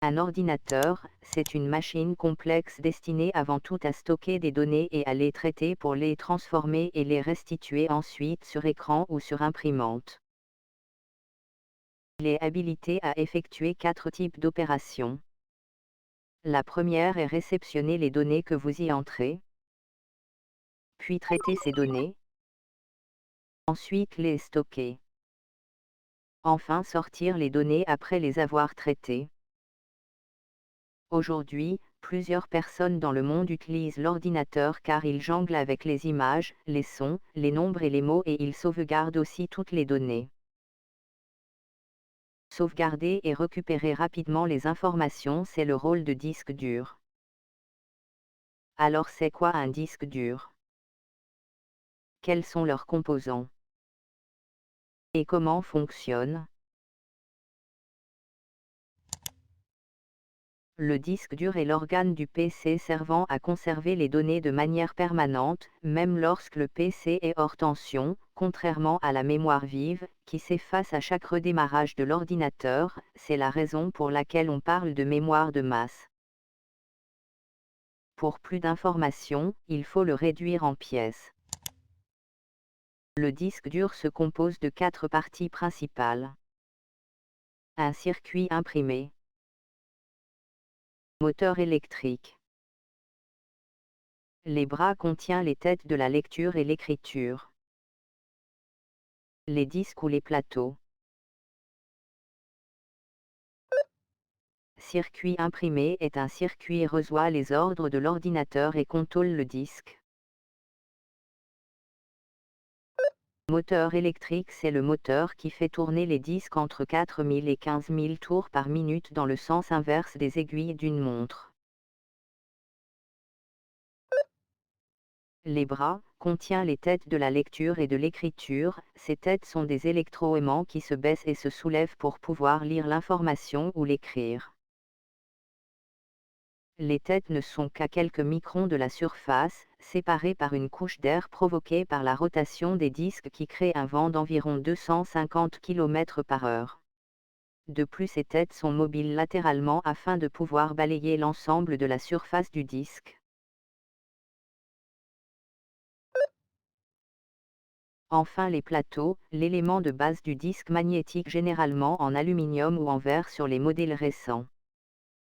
Un ordinateur, c'est une machine complexe destinée avant tout à stocker des données et à les traiter pour les transformer et les restituer ensuite sur écran ou sur imprimante. Il est habilité à effectuer 4 types d'opérations. La première est réceptionner les données que vous y entrez, puis traiter ces données, ensuite les stocker. Enfin sortir les données après les avoir traitées. Aujourd'hui, plusieurs personnes dans le monde utilisent l'ordinateur car il jongle avec les images, les sons, les nombres et les mots et il sauvegarde aussi toutes les données. Sauvegarder et récupérer rapidement les informations, c'est le rôle de disque dur. Alors c'est quoi un disque dur? Quels sont leurs composants? Et comment fonctionnent? Le disque dur est l'organe du PC servant à conserver les données de manière permanente, même lorsque le PC est hors tension, contrairement à la mémoire vive, qui s'efface à chaque redémarrage de l'ordinateur. C'est la raison pour laquelle on parle de mémoire de masse. Pour plus d'informations, il faut le réduire en pièces. Le disque dur se compose de 4 parties principales. Un circuit imprimé. Moteur électrique. Les bras contient les têtes de la lecture et l'écriture. Les disques ou les plateaux. Circuit imprimé est un circuit reçoit les ordres de l'ordinateur et contrôle le disque. Moteur électrique, c'est le moteur qui fait tourner les disques entre 4000 et 15 000 tours par minute dans le sens inverse des aiguilles d'une montre. Les bras contient les têtes de la lecture et de l'écriture. Ces têtes sont des électroaimants qui se baissent et se soulèvent pour pouvoir lire l'information ou l'écrire. Les têtes ne sont qu'à quelques microns de la surface, séparées par une couche d'air provoquée par la rotation des disques qui crée un vent d'environ 250 km/h. De plus, ces têtes sont mobiles latéralement afin de pouvoir balayer l'ensemble de la surface du disque. Enfin les plateaux, l'élément de base du disque magnétique généralement en aluminium ou en verre sur les modèles récents.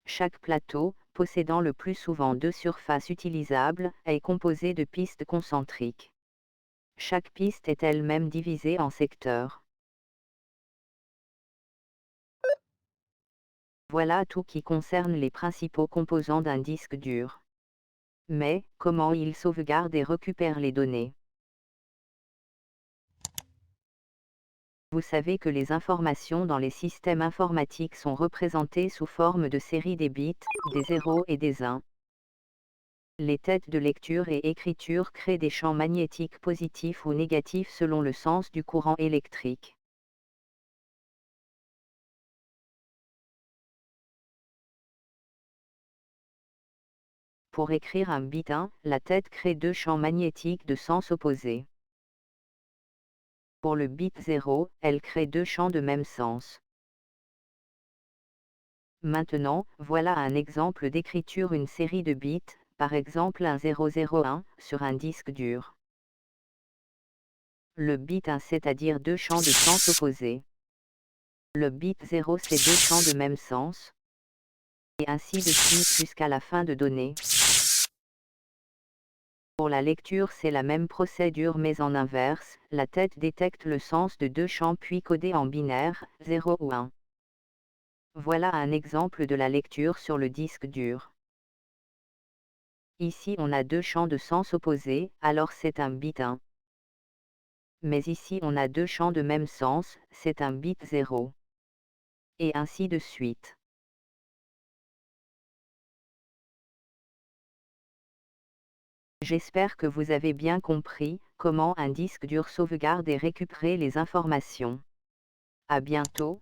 Chaque plateau, possédant le plus souvent 2 surfaces utilisables, est composé de pistes concentriques. Chaque piste est elle-même divisée en secteurs. Voilà tout qui concerne les principaux composants d'un disque dur. Mais, comment il sauvegarde et récupère les données? Vous savez que les informations dans les systèmes informatiques sont représentées sous forme de séries des bits, des 0 et des 1. Les têtes de lecture et écriture créent des champs magnétiques positifs ou négatifs selon le sens du courant électrique. Pour écrire un bit 1, la tête crée 2 champs magnétiques de sens opposés. Pour le bit 0, elle crée 2 champs de même sens. Maintenant, voilà un exemple d'écriture une série de bits, par exemple un 001, sur un disque dur. Le bit 1 c'est-à-dire 2 champs de sens opposés. Le bit 0 c'est 2 champs de même sens. Et ainsi de suite jusqu'à la fin de données. Pour la lecture c'est la même procédure mais en inverse, la tête détecte le sens de 2 champs puis codés en binaire, 0 ou 1. Voilà un exemple de la lecture sur le disque dur. Ici on a 2 champs de sens opposés, alors c'est un bit 1. Mais ici on a 2 champs de même sens, c'est un bit 0. Et ainsi de suite. J'espère que vous avez bien compris comment un disque dur sauvegarde et récupère les informations. À bientôt.